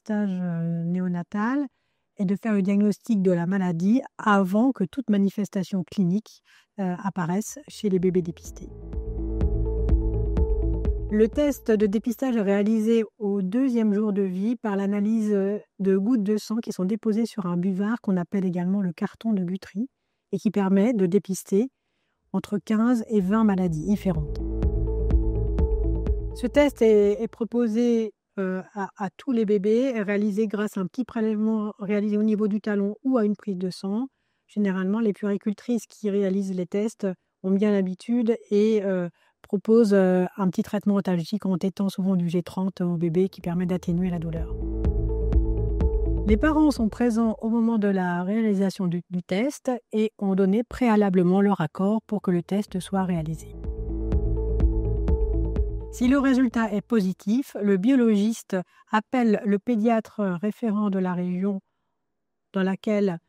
dépistage néonatal est de faire le diagnostic de la maladie avant que toute manifestation clinique apparaisse chez les bébés dépistés. Le test de dépistage est réalisé au 2e jour de vie par l'analyse de gouttes de sang qui sont déposées sur un buvard qu'on appelle également le carton de Guthrie et qui permet de dépister entre 15 et 20 maladies différentes. Ce test est proposé à tous les bébés, réalisé grâce à un petit prélèvement réalisé au niveau du talon ou à une prise de sang. Généralement, les puéricultrices qui réalisent les tests ont bien l'habitude et proposent un petit traitement antalgique en tétant souvent du G30 au bébé qui permet d'atténuer la douleur. Les parents sont présents au moment de la réalisation du test et ont donné préalablement leur accord pour que le test soit réalisé. Si le résultat est positif, le biologiste appelle le pédiatre référent de la région dans laquelle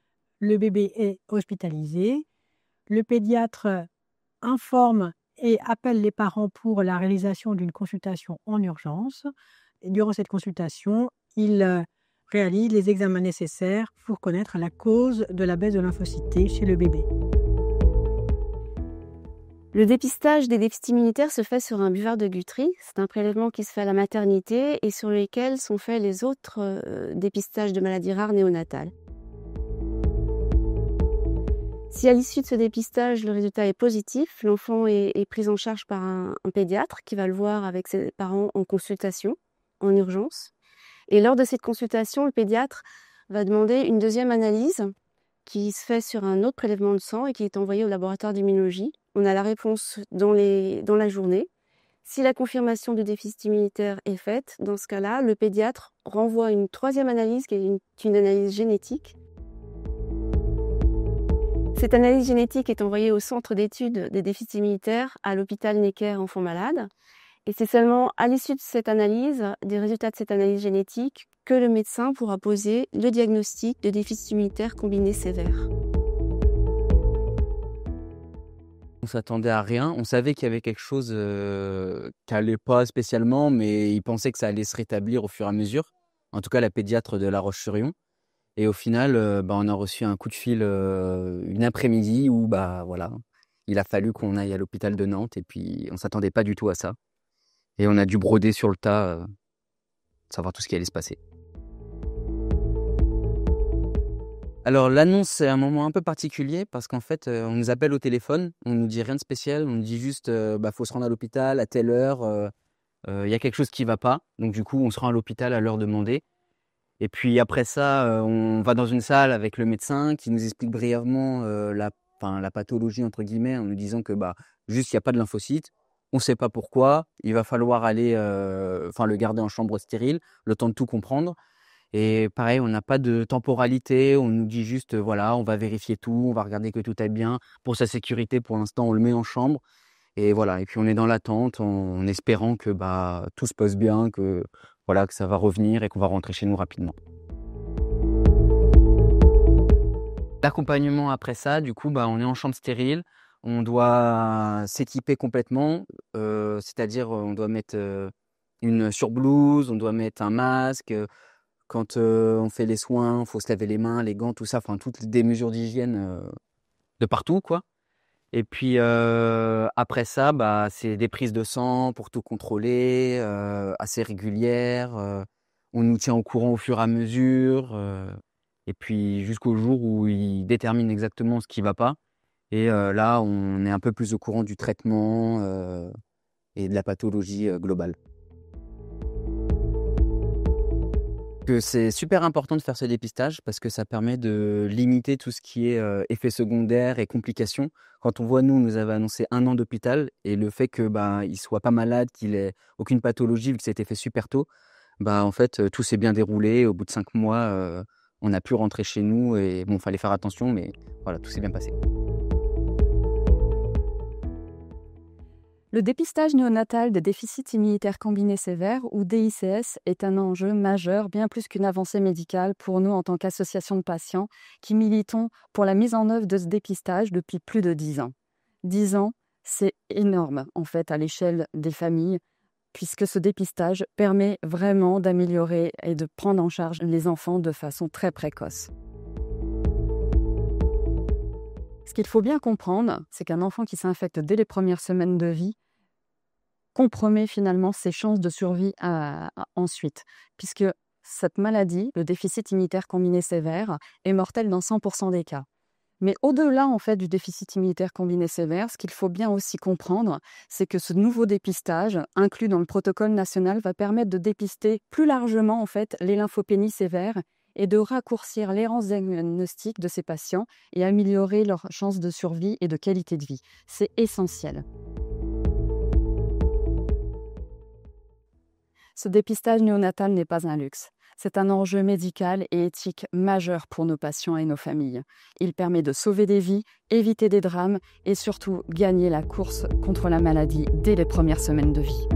le bébé est hospitalisé. Le pédiatre informe et appelle les parents pour la réalisation d'une consultation en urgence. Et durant cette consultation, il réalise les examens nécessaires pour connaître la cause de la baisse de lymphocytes T chez le bébé. Le dépistage des déficits immunitaires se fait sur un buvard de Guthrie. C'est un prélèvement qui se fait à la maternité et sur lequel sont faits les autres dépistages de maladies rares néonatales. Si à l'issue de ce dépistage, le résultat est positif, l'enfant est pris en charge par un pédiatre qui va le voir avec ses parents en consultation, en urgence. Et lors de cette consultation, le pédiatre va demander une deuxième analyse qui se fait sur un autre prélèvement de sang et qui est envoyé au laboratoire d'immunologie. On a la réponse dans la journée. Si la confirmation du déficit immunitaire est faite, dans ce cas-là, le pédiatre renvoie une troisième analyse qui est une analyse génétique. Cette analyse génétique est envoyée au centre d'études des déficits immunitaires à l'hôpital Necker Enfants Malades. Et c'est seulement à l'issue de cette analyse, des résultats de cette analyse génétique, que le médecin pourra poser le diagnostic de déficit immunitaire combiné sévère. On s'attendait à rien. On savait qu'il y avait quelque chose qui allait pas spécialement, mais il pensait que ça allait se rétablir au fur et à mesure. En tout cas, la pédiatre de La Roche-sur-Yon. Et au final, on a reçu un coup de fil une après-midi où voilà, il a fallu qu'on aille à l'hôpital de Nantes et puis on s'attendait pas du tout à ça. Et on a dû broder sur le tas, savoir tout ce qui allait se passer. Alors l'annonce, c'est un moment un peu particulier parce qu'en fait, on nous appelle au téléphone, on nous dit rien de spécial, on nous dit juste faut se rendre à l'hôpital à telle heure, y a quelque chose qui va pas. Donc du coup, on se rend à l'hôpital à l'heure demandée. Et puis après ça, on va dans une salle avec le médecin qui nous explique brièvement la pathologie entre guillemets en nous disant que juste il y a pas de lymphocytes. On sait pas pourquoi. Il va falloir aller le garder en chambre stérile, le temps de tout comprendre. Et pareil, on n'a pas de temporalité. On nous dit juste on va vérifier tout, on va regarder que tout aille bien. Pour sa sécurité, pour l'instant, on le met en chambre. Et voilà. Et puis on est dans l'attente, en espérant que tout se passe bien, que ça va revenir et qu'on va rentrer chez nous rapidement. L'accompagnement après ça, du coup, on est en chambre stérile. On doit s'équiper complètement, c'est-à-dire on doit mettre une surblouse, on doit mettre un masque. Quand on fait les soins, il faut se laver les mains, les gants, tout ça, toutes des mesures d'hygiène de partout, quoi. Et puis après ça, c'est des prises de sang pour tout contrôler, assez régulières. On nous tient au courant au fur et à mesure. Et puis jusqu'au jour où ils déterminent exactement ce qui ne va pas. Et là, on est un peu plus au courant du traitement et de la pathologie globale. Que c'est super important de faire ce dépistage parce que ça permet de limiter tout ce qui est effets secondaires et complications. Quand on voit, nous avait annoncé 1 an d'hôpital et le fait que il soit pas malade, qu'il ait aucune pathologie, vu que ça a été fait super tôt, en fait, tout s'est bien déroulé. Au bout de 5 mois, on a pu rentrer chez nous et fallait faire attention, mais voilà, tout s'est bien passé. Le dépistage néonatal des déficits immunitaires combinés sévères, ou DICS, est un enjeu majeur, bien plus qu'une avancée médicale pour nous en tant qu'association de patients qui militons pour la mise en œuvre de ce dépistage depuis plus de 10 ans. 10 ans, c'est énorme, en fait, à l'échelle des familles, puisque ce dépistage permet vraiment d'améliorer et de prendre en charge les enfants de façon très précoce. Ce qu'il faut bien comprendre, c'est qu'un enfant qui s'infecte dès les premières semaines de vie compromet finalement ses chances de survie ensuite, puisque cette maladie, le déficit immunitaire combiné sévère, est mortelle dans 100% des cas. Mais au-delà en fait du déficit immunitaire combiné sévère, ce qu'il faut bien aussi comprendre, c'est que ce nouveau dépistage, inclus dans le protocole national, va permettre de dépister plus largement en fait les lymphopénies sévères et de raccourcir l'errance diagnostique de ces patients et améliorer leurs chances de survie et de qualité de vie. C'est essentiel. Ce dépistage néonatal n'est pas un luxe. C'est un enjeu médical et éthique majeur pour nos patients et nos familles. Il permet de sauver des vies, éviter des drames et surtout gagner la course contre la maladie dès les premières semaines de vie.